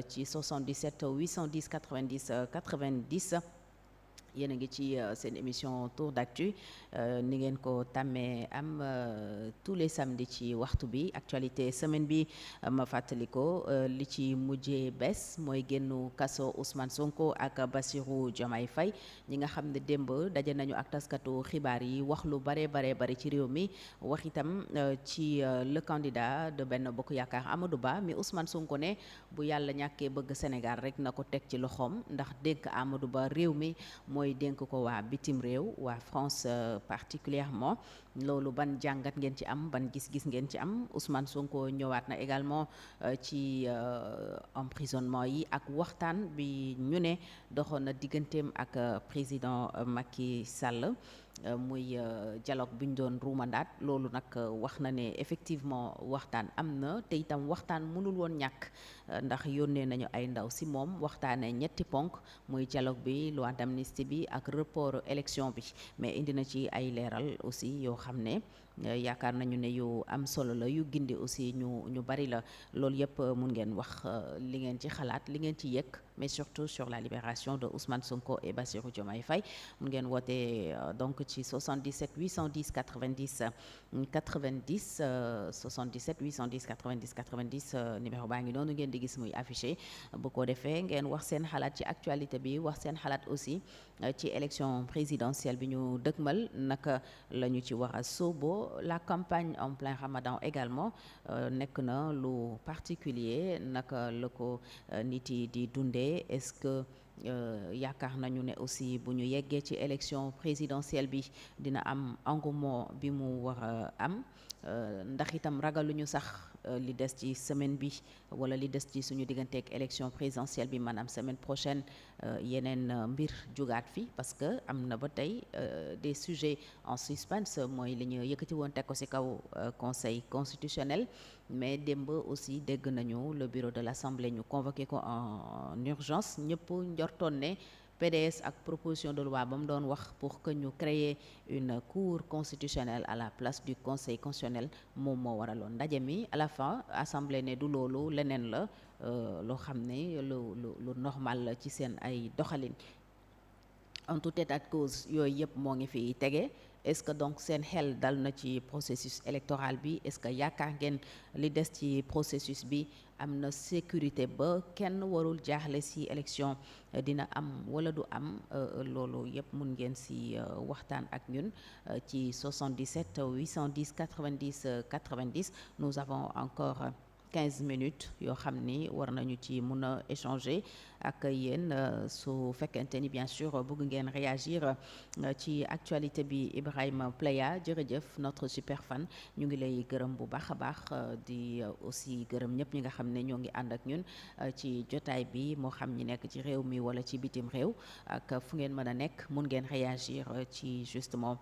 S1: ci 77 810 90 90 yéen a ngi ci seen émission Tour d'actu ni ngeen ko tàmmee am tous les samedis ci waxtu bi actualité semaine bi ma fàttali ko li ci mujjee bés mooy génnu kaso Ousmane Sonko ak Bassirou Diomaye Faye ñi nga xam ne démb daje nañu ak taskatu xibaar yi wax lu bare ci réew mi wax itam ci le candidat de Benno Bokk Yaakaar Amadou Ba mi Ousmane Sonko ne bu yàlla ñàkkee bëgg Sénégal rek na ko teg ci loxoom ndax dénk Amadou Ba réew mi mooy mooy dénk ko waa bitim réew waa France particulièrement loolu ban jàngat ngeen ci am ban gis-gis ngeen ci am Ousmane Sonko ñëwaat na également ci emprisonnement yi ak waxtaan bi ñu ne doxoon na digganteem ak président Macky Sall muy dialogue bi ñu doon ruumandaat loolu nag wax na ne effectivement waxtaan am na te itam waxtaan mënul woon ñàkk ndax yónnee nañu ay ndaw si moom waxtaanee ñetti ponk muy dialogue bi loi d'amnistie bi ak report élection bi mais indi na ci ay leeral aussi yoo xam ne yaakaar nañu ne yu am solo la yu gindi aussi ñu bari la loolu yëpp mun ngeen wax li ngeen ci xalaat li ngeen ci yëg mais surtout sur la libération de Ousmane Sonko et Bassirou Diomaye Faye mun ngeen woote donc ci 77 810 90 90 77 810 90 90 numéro baa ngi noonu ngeen di gis muy affiché bu ko defee ngeen wax seen xalaat ci actualité bi wax seen xalaat aussi ci élection présidentielle bi ñu dëgmal naka la ñu ci war a sóobo la campagne en plein Ramadan également nekk na lu particulier naka la ko nit yi di dundee est-ce que yaakaar nañu ne aussi bu ñu yeggee ci élection présidentielle bi dina am engouement bi mu war a am ndax itam ragaluñu sax li des ci semaine bi wala li des ci suñu digganteeg élection présidentielle bi maanaam semaine prochaine yeneen mbir jugaat fi parce que am na ba tey des sujets en suspense mooy li ñu yëkkati woon teg ko ci kaw conseil constitutionnel mais démb aussi dégg nañu le bureau de l'Assemblée ñu convoqué ko en urgence ñëpp njortoon ne PDS ak proposition de loi ba mu doon wax pour que ñu créer une cour constitutionnelle à la place du conseil constitutionnel moom moo waraloon ndaje mi à la fin assemblée ne du loolu leneen la loo xam ne lu normal la ci seen ay doxalin en tout état de cause yooyu yëpp moo ngi fi tege est-ce que donc seen xel dal na ci processus électoral bi est-ce que yaakaar ngeen li des ci processus bi am na sécurité ba kenn warul jaaxle ci élection dina am wala du am loolu yëpp mun ngeen ci waxtaan ak ñun ci 77 810 90 90 nous avons encore 15 minutes yoo xam ni war nañu ci mun a échanger ak yéen su fekkente ni bien sûr bëgg ngeen réagir ci actualité bi Ibrahima Pleya jërëjëf notre super fan ñu ngi lay gërëm bu baax a baax di aussi gërëm ñëpp ñi nga xam ne ñoo ngi ànd ak ñun ci jotaay bi moo xam ñi nekk ci réew mi wala ci bitim réew ak fu ngeen mën a nekk mun ngeen réagir ci justement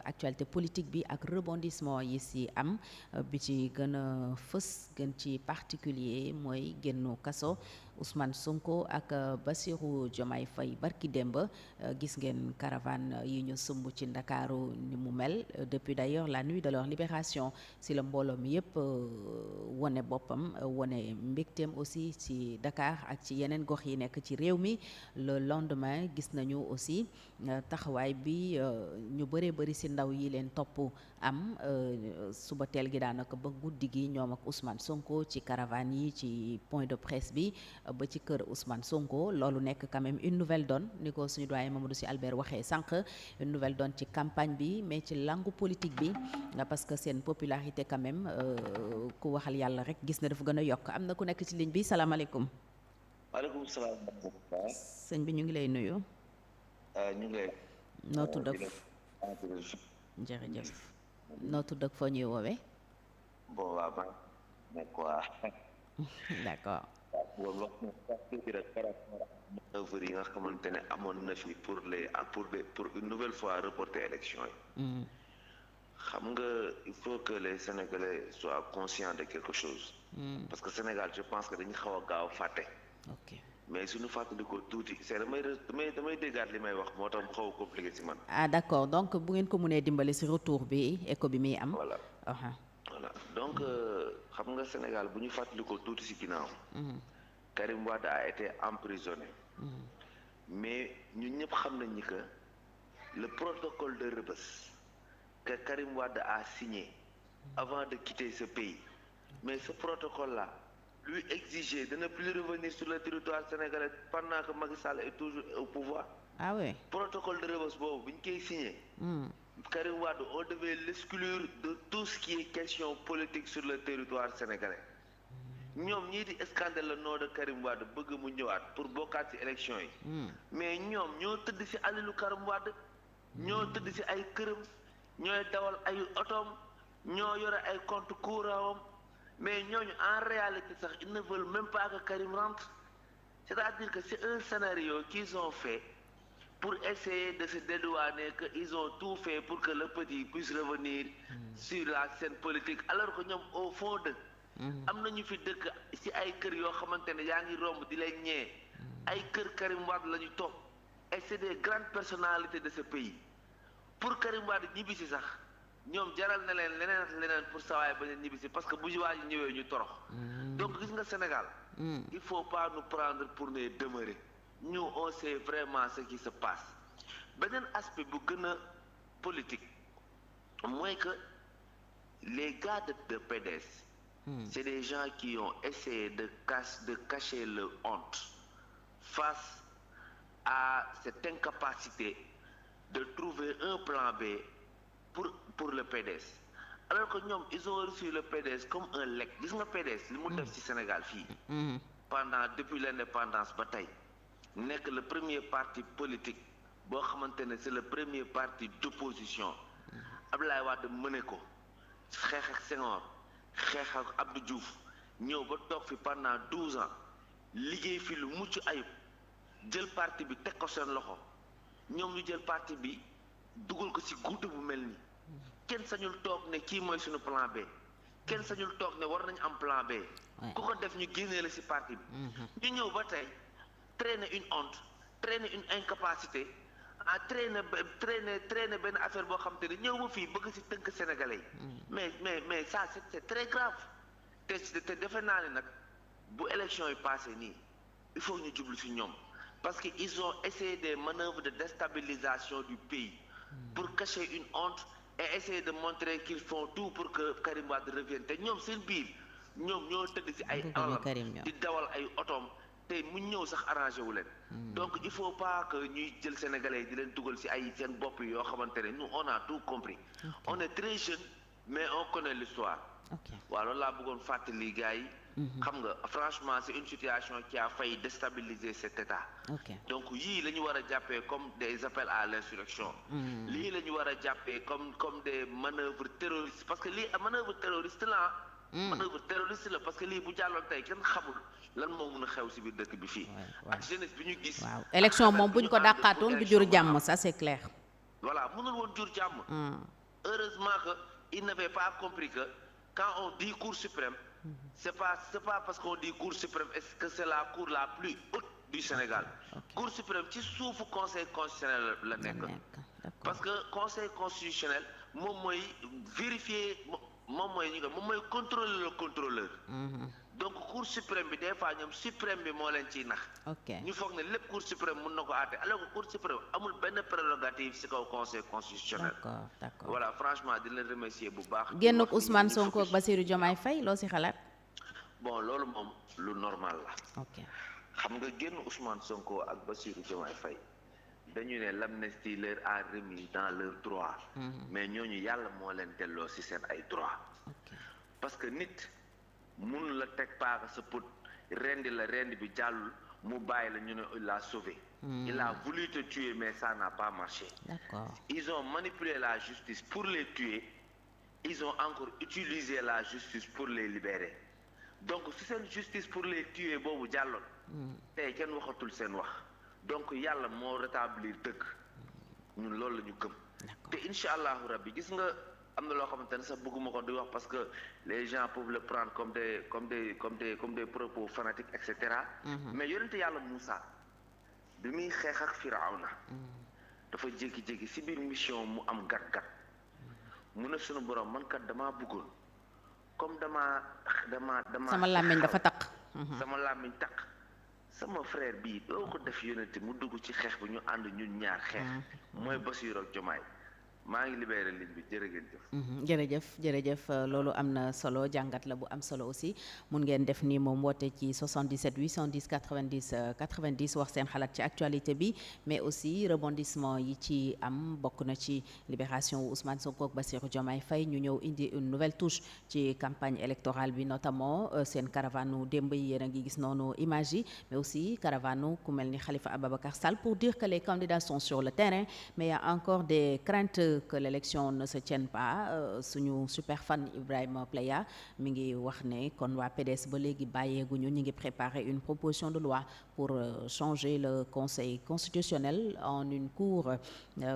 S1: actualité politique bi ak rebondissement yi ci am bi ci gën a fës gën ci particulier mooy génnu kaso Ousmane Sonko ak Bassirou Diomaye Faye barki démb gis ngeen caravane yi ñu sumb ci Ndakaaru ni mu mel depuis d'ailleurs la nuit de leur libération si la mbooloo mi yëpp wone boppam wone mbégteem aussi ci Dakar ak ci yeneen gox yi nekk ci réew mi le lendemain gis nañu aussi taxawaay bi ñu bëree bëri si ndaw yi leen topp am suba teel gi daanaka ba guddi gi ñoom ak Ousmane Sonko ci caravane yi ci point de presse bi ba ci kër Ousmane Sonko loolu nekk quand même une nouvelle donne ni ko suñu doyen Mamadou Sy Albert waxee sànq une nouvelle donne ci campagne bi mais ci langue politique bi parce que seen popularité quand même ku waxal yàlla rek gis na dafa gën a yokk am na ku nekk ci ligne bi salaamaaleykum.
S3: waaleykum salaam.
S1: sëñ bi ñu ngi lay nuyu.
S3: ñu ngi lay.
S1: noo tudd ak jërëjëf noo tudd ak foo ñuy woowee.
S3: bon waaw man nekk waa.
S1: d'accord.
S3: waaw wax nga tuuti rek par rapport ak manœuvre yi nga xamante ne amoon na fi pour une nouvelle fois reporter élection yi. xam nga il faut que les Sénégalais soient conscients de quelque chose. parce que Sénégal je pense que dañu xaw a gaaw fàtte.
S1: ok
S3: mais suñu fàttali ko tuuti c'est damay déggaat li may wax moo tax mu xaw a compliqué ci man.
S1: ah d'accord donc bu ngeen ko mënee dimbali ci retour bi écho bi muy am.
S3: voilà voilà donc xam nga Sénégal bu ñu fàttali ko tuuti ci ginnaaw. Karim Wade a été emprisonné. mais ñun ñëpp xam nañ ni que le protocole de Rebeuss que Karim Wade a signé avant de quitter ce pays mais ce protocole-là lui exigeait de ne plus revenir sur le territoire sénégalais pendant que Macky Sall est toujours au pouvoir.
S1: ah oui
S3: protocole de Rebeuss boobu bu ñu koy signé. Karim Wade on devait l'exclure de tout ce qui est question politique sur le territoire sénégalais. ñoom ñii di scandale le nom de Karim Wade bëgg mu ñëwaat pour bokkaat ci élection yi. mais ñoom ñoo tëdd ci alilu Karim Wade. ñoo tëdd ci ay këram. ñooy dawal ay otoom. ñoo yore ay compte courant am mais ñooñu en réalité sax ils ne veulent même pas que Karim rentre. c'est-à-dire que c'est un scénario qu'ils ont fait pour essayer de se dédouaner que ils ont tout fait pour que le petit puisse revenir sur la scène politique alors que ñoom au fond de am nañu fi dëkk ci ay kër yoo xamante ne yaa ngi romb di leen ñee ay kër Karim Wade la ñu toog et c'est des grandes personnalités de ce pays pour Karim Wade ñibbisi sax ñoom jaral na leen leneen ak leneen pour sawaay ba leen ñibbisi parce que bu waa ji ñëwee ñu torox donc gis nga Sénégal il faut pas nous prendre pour des demeurés nous on sait vraiment ce qui se passe beneen aspect bu gën a politique mooy que les gars de PDS c'est des gens qui ont essayé de cacher leur honte face à cette incapacité de trouver un plan B pour le PDS alors que ñoom ils ont reçu le PDS comme un legs gis nga PDS li mu def ci Sénégal fii depuis l'indépendance ba tey nekk le premier parti politique boo xamante ne c'est le premier parti d'opposition Abdoulaye Wade mëne ko xeex ak Senghor xeex ak Abdou Diouf ñëw ba toog fi pendant 12 ans liggéey fi lu mucc ayib jël parti bi teg ko seen loxo ñoom ñu jël parti bi dugal ko ci guute bu mel ni kenn sañul toog ne kii mooy suñu plan B kenn sañul toog ne war nañu am plan B ku ko def ñu génnee la ci parti bi ñu ñëw ba tey traîner une honte traîner une incapacité traîner benn affaire boo xam te ne ñëw ba fii bëgg ci tënk sénégalais yi mais ça c'est très grave te defe naa ne nag bu élection yi passé nii il faut ñu jublu ci ñoom parce que ils ont essayé des manœuvres de déstabilisation du pays pour cacher une honte et essayer de montrer qu'ils font tout pour que Karim Wade revienne te ñoom seen biir ñoom ñoo tëdd ci ay alalam di dawal ay otoom te mu ñëw sax arrangé wu leen donc il faut pas que ñuy jël sénégalais di leen dugal ci ay seen bopp yoo xamante ne nous on a tout compris on est très jeune mais on connaît l'histoire waaw loolu laa bëggoon fàttali gars yi xam nga franchement c'est une situation qui a failli déstabiliser cet état donc yii la ñu war a jàppee comme des appels à l'insurrection lii la ñu war a jàppee comme des manœuvres terroristes parce que lii manœuvre terroriste la manœuvre terroriste la parce que lii bu jàlloon tey kenn xamul lan moo mën a xew ci biir dëkk bi fii ak jeunesse bi ñu gis
S1: waaw élection moom buñ ko dàqaatoon du jur jàmm ça c'est clair
S3: voilà mënul woon jur jàmm heureusement que il n'avait pas compris que quand on dit Cour suprême c'est pas parce qu'on dit Cour suprême est-ce que c'est la cour la plus haute du Sénégal Cour suprême ci suufu conseil constitutionnel la nekk parce que conseil constitutionnel moom mooy vérifier moom mooy contrôler le contrôleur donc Cour suprême bi des fois ñoom suprême bi moo leen ciy nax ñu foog ne lépp Cour suprême mën na ko àtte alors que Cour suprême amul benn prérogative ci kaw conseil constitutionnel d'accord voilà franchement di leen remercier bu baax
S1: génn ak Ousmane Sonko ak Bassirou Diomaye Faye loo ci xalaat
S3: bon loolu moom lu normal la xam nga génn Ousmane Sonko ak Bassirou Diomaye Faye dañu ne l'amnistie leur a remis dans leurs droits mais ñooñu yàlla moo leen delloo ci seen ay droits parce que nit mun la teg paaka sa put rendi bi jàllul mu bàyyi la ñu ne il l'a sauvé il a voulu te tuer mais ça n'a pas marché ils ont manipulé la justice pour les tuer ils ont encore utilisé la justice pour les libérer donc si seen justice pour les tuer boobu jàlloon tey kenn waxatul seen wax donc yàlla moo rétablir dëgg ñun loolu la ñu gëm te incha allahu rabbi gis nga am na loo xamante ne sax bëgguma ko di wax parce que les gens peuvent le prendre comme des propos fanatiques et cetera mais yonente yàlla Moussa bi muy xeex ak Firawna dafa jékki-jékki ci biir mission mu am gat-gat mu ne sunu borom man kat damaa bëggoon comme dama
S1: sama làmmiñ dafa taq
S3: sama làmmiñ taq sama frère bii doo ko def yonente mu dugg ci xeex bi ñu ànd ñun ñaar xeex mooy Bassirou ak Diomaye maa ngi libéré ligne bi jërëjëf.
S1: jërëjëf loolu am na solo jàngat la bu am solo aussi mun ngeen def ni moom woote ci 77 810 90 90 wax seen xalaat ci actualité bi mais aussi rebondissement yi ci am bokk na ci libération wu Ousmane Sonko ak Bassirou Diomaye Faye ñu ñëw indi une nouvelle touche ci campagne électorale bi notamment seen caravane démb yi yéen a ngi gis noonu image yi mais aussi caravane ku mel ni Khalifa Ababacar Sall pour dire que les candidats sont sur le terrain mais il y a encore des craintes que l'élection ne se tienne pas suñu super fan Ibrahima Pleya mi ngi wax ne kon waa PDS ba léegi bàyyeeguñu ñu ngi préparer une proposition de loi pour changer le conseil constitutionnel en une cour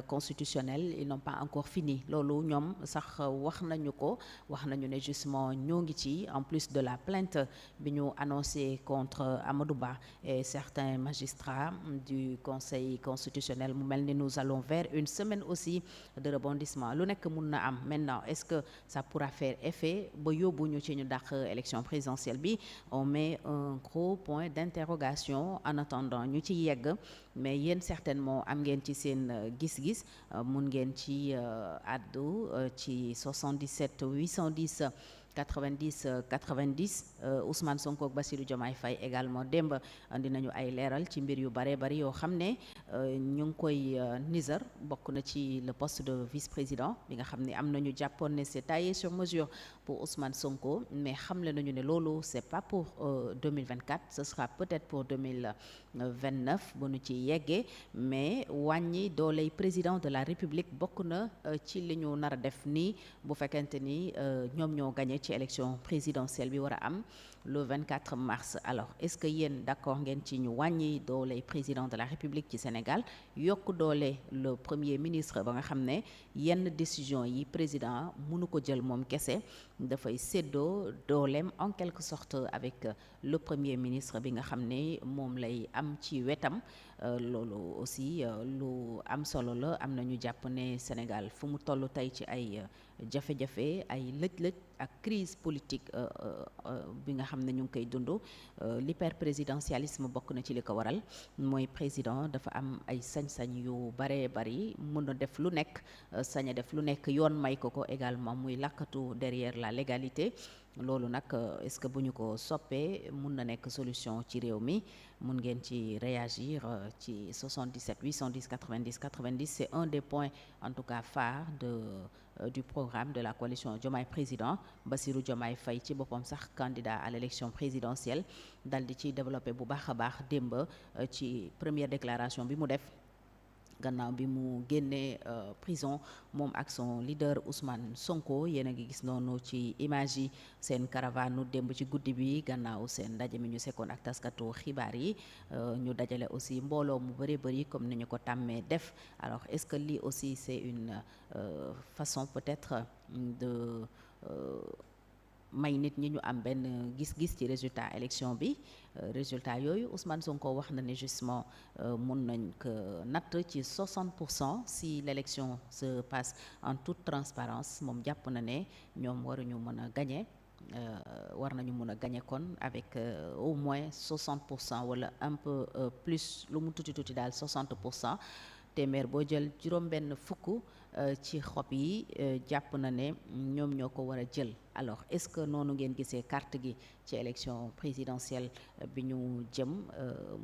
S1: constitutionnelle. Ils n'ont pas encore fini loolu ñoom sax wax nañu ko wax nañu ne justement ñoo ngi ci en plus de la plainte bi ñu annoncé contre Amadou Ba et certains magistrats du conseil constitutionnel mu mel ni nous allons vers une semaine aussi de rebondissement lu nekk mun na am maintenant est-ce que ça pourra faire effet ba yóbbuñu ci ñu dàq élection présidentielle bi on met un gros point d'interrogation en attendant ñu ci yegg mais yéen certainement am ngeen ci seen gis-gis mun ngeen ci addu ci 77 810 90 90 Ousmane Sonko ak Bassirou Diomaye Faye également démb andi nañu ay leeral ci mbir yu bare bari yoo xam ne ñu ngi koy nisar bokk na ci le poste de vice-président bi nga xam ne am nañu jàppoon ne c'est taillé sur mesure pour Ousmane Sonko mais xamle nañu ne loolu c'est pas pour 2024 ce sera peut-être pour 2029 bu ñu ci yeggee mais wàññi dooley président de la République bokk na ci li ñu nar a def nii bu fekkente ni ñoom ñoo gagné ci élection présidentielle bi war a am le 24 mars alors est-ce que yéen d'accord ngeen ci ñu wàññi dooley président de la République ci Sénégal yokk doole le premier ministre ba nga xam ne yenn décision yi président mënu ko jël moom kese dafay séddoo dooleem en quelque sorte avec le premier ministre bi nga xam ne moom lay am ci wetam loolu aussi lu am solo la am na ñu jàpp ne Sénégal fu mu toll tey ci ay jafe-jafe ay lëj-lëj ak crise politique bi nga xam ne ñu ngi koy dund l'hyperprésidentialisme bokk na ci li ko waral mooy président dafa am ay sañ-sañ yu bare bari mën a def lu nekk sañ a def lu nekk yoon may ko ko également muy lakkatu derrière la légalité loolu nag est-ce que bu ñu ko soppee mun na nekk solution ci réew mi mun ngeen ci réagir ci 77 810 90 90 c'est un des points en tout cas phares du programme de la coalition Diomaye Président. Bassirou Diomaye Faye ci boppam sax candidat à l'élection présidentielle dal di ci développé bu baax a baax démb ci première déclaration bi mu def gannaaw bi mu génnee prison moom ak son leader Ousmane Sonko yéen a ngi gis noonu ci image yi seen caravane nu démb ci guddi bi gannaaw seen ndaje mi ñu sekkoon ak taskatu xibaar yi ñu dajale aussi mbooloo mu bëri bëri comme ni ñu ko tàmmee def alors est-ce que lii aussi c'est une façon peut-être de may nit ñi ñu am benn gis-gis ci résultat élection bi résultat yooyu Ousmane Sonko wax na ne justement mun nañ ko natt ci 60% si l'élection se passe en toute transparence moom jàpp na ne ñoom waruñu mën a gagner war nañu mën a gagner kon avec au moins 60% wala un peu plus lu mu tuuti daal 60%. téeméer boo jël juróom-benn fukk ci xob yi jàpp na ne ñoom ñoo ko war a jël alors est-ce que noonu ngeen gisee carte gi ci élection présidentielle bi ñu jëm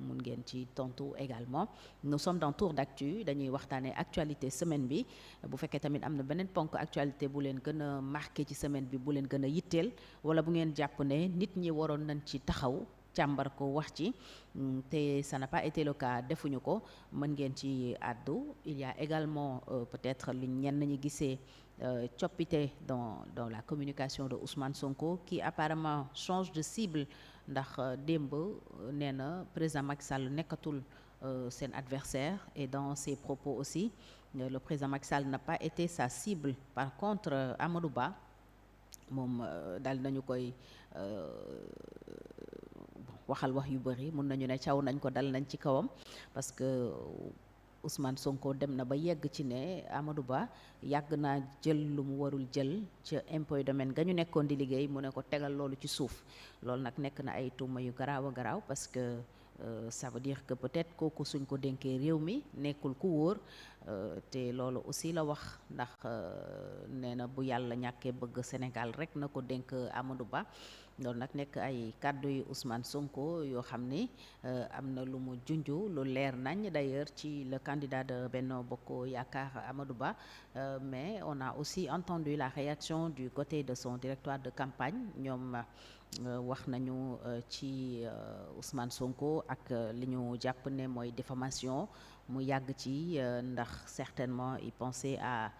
S1: mun ngeen ci tontu également. Nous sommes dans Tour d'actu dañuy waxtaanee actualité semaine bi bu fekkee tamit am na beneen ponk actualité bu leen gën a marqué ci semaine bi bu leen gën a yitteel wala bu ngeen jàpp ne nit ñi waroon nañ ci taxaw càmbar ko wax ci te ça n'a pas été le cas defuñu ko mën ngeen ci àddu. Il y a également peut-être li ñenn ñi gisee coppite dans la communication de Ousmane Sonko qui apparemment change de cible ndax démb nee na président Macky Sall nekkatul seen adversaire et dans ses propos aussi le président Macky Sall n'a pas été sa cible. Par contre Amadou Ba moom dal nañu koy waxal wax yu bëri mun nañu ne caw nañ ko dal nañ ci kawam parce que Ousmane Sonko dem na ba yegg ci ne Amadou Ba yàgg naa jël lu mu warul jël ca impôt et domaine ga ñu nekkoon di liggéey mu ne ko tegal loolu ci suuf loolu nag nekk na ay tuuma yu garaaw a garaaw parce que ça veut dire que peut-être kooku suñ ko dénkee réew mi nekkul ku wóor te loolu aussi la wax ndax nee na bu yàlla ñàkkee bëgg Sénégal rek na ko dénk Amadou Ba loolu nag nekk ay kàddu yu Ousmane Sonko yoo xam ni am na lu mu junju lu leer nañ d'ailleurs ci le candidat de Benno Bokk Yaakaar Amadou Ba mais on a aussi entendu la réaction du côté de son directoire de campagne ñoom wax nañu ci Ousmane Sonko ak li ñu jàpp ne mooy diffamation mu yàgg ci ndax certainement il pensait à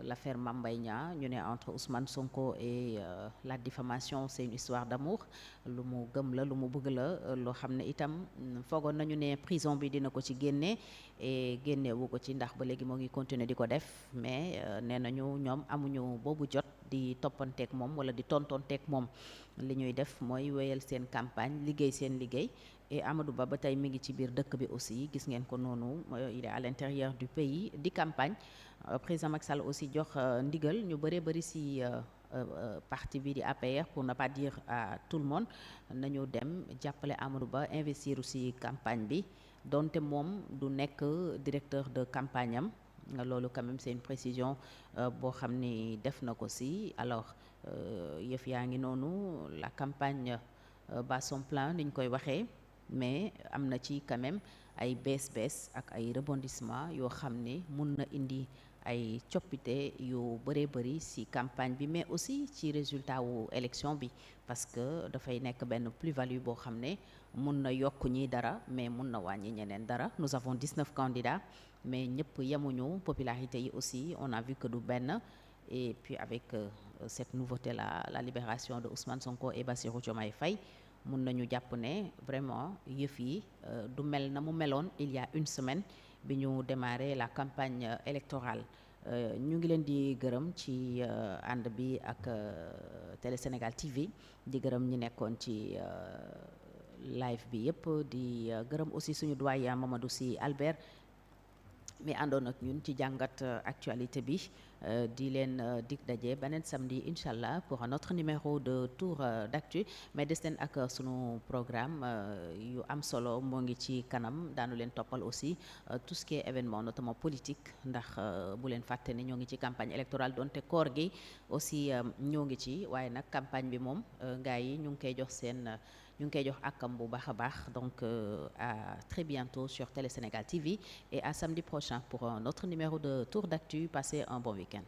S1: l'affaire Mame Mbaye Niang ñu ne entre Ousmane Sonko et la diffamation c'est une histoire d'amour lu mu gëm la lu mu bëgg la loo xam ne itam foogoon nañu ne prison bi dina ko ci génne et génnewu ko ci ndax ba léegi moo ngi continuer di ko def mais nee nañu ñoom amuñu boobu jot di toppanteeg moom wala di tontonteeg moom li ñuy def mooy wéyal seen campagne liggéey seen liggéey et Amadou Ba ba tey mi ngi ci biir dëkk bi aussi gis ngeen ko noonu il est à l'intérieur du pays di campagne président Macky Sall aussi jox ndigal ñu bëree bëri ci parti bi di APR pour ne pas dire à tout le monde nañu dem jàppale Amadou Ba investir aussi campagne bi donte moom du nekk directeur de campagne am loolu quand même c'est une précision boo xam ni def na ko ci alors yëf yaa ngi noonu la campagne bat son plein ni ñu koy waxee mais am na ci quand même ay bees ak ay rebondissement yoo xam ne mun na indi ay coppite yu bëree bëri ci campagne bi mais aussi ci résultat wu élection bi parce que dafay nekk benn plus-value boo xam ne mun na yokk ñi dara mais mun na wàññi ñeneen dara nous avons 19 candidats mais ñëpp yemuñu popularité yi aussi on a vu que du benn et puis avec cette nouveauté la libération de Ousmane Sonko et Bassirou Diomaye Faye mun nañu jàpp ne vraiment yëf yi du mel na mu meloon il y a une semaine bi ñu démarré la campagne électorale ñu ngi leen di gërëm ci ànd bi ak Télé Sénégal TV di gërëm ñi nekkoon ci live bi yëpp di gërëm aussi suñu doyen Mamadou Sy Albert mais àndoon ak ñun ci jàngat actualité bi di leen dig daje beneen samedi incha allah pour un autre numéro de tour d'actu mais des leen ak sunu programme yu am solo moo ngi ci kanam daanu leen toppal aussi tout ce qui est événement notamment politique ndax bu leen fàtte ne ñoo ngi ci campagne électorale donte koor gi aussi ñoo ngi ci waaye nag campagne bi moom gars yi ñu ngi koy jox seen ñu ngi koy jox akam bu baax a baax donc à très bientôt sur Télé Sénégal TV et à samedi prochain pour un autre numéro de Tour d'actu. Passez un bon week-end.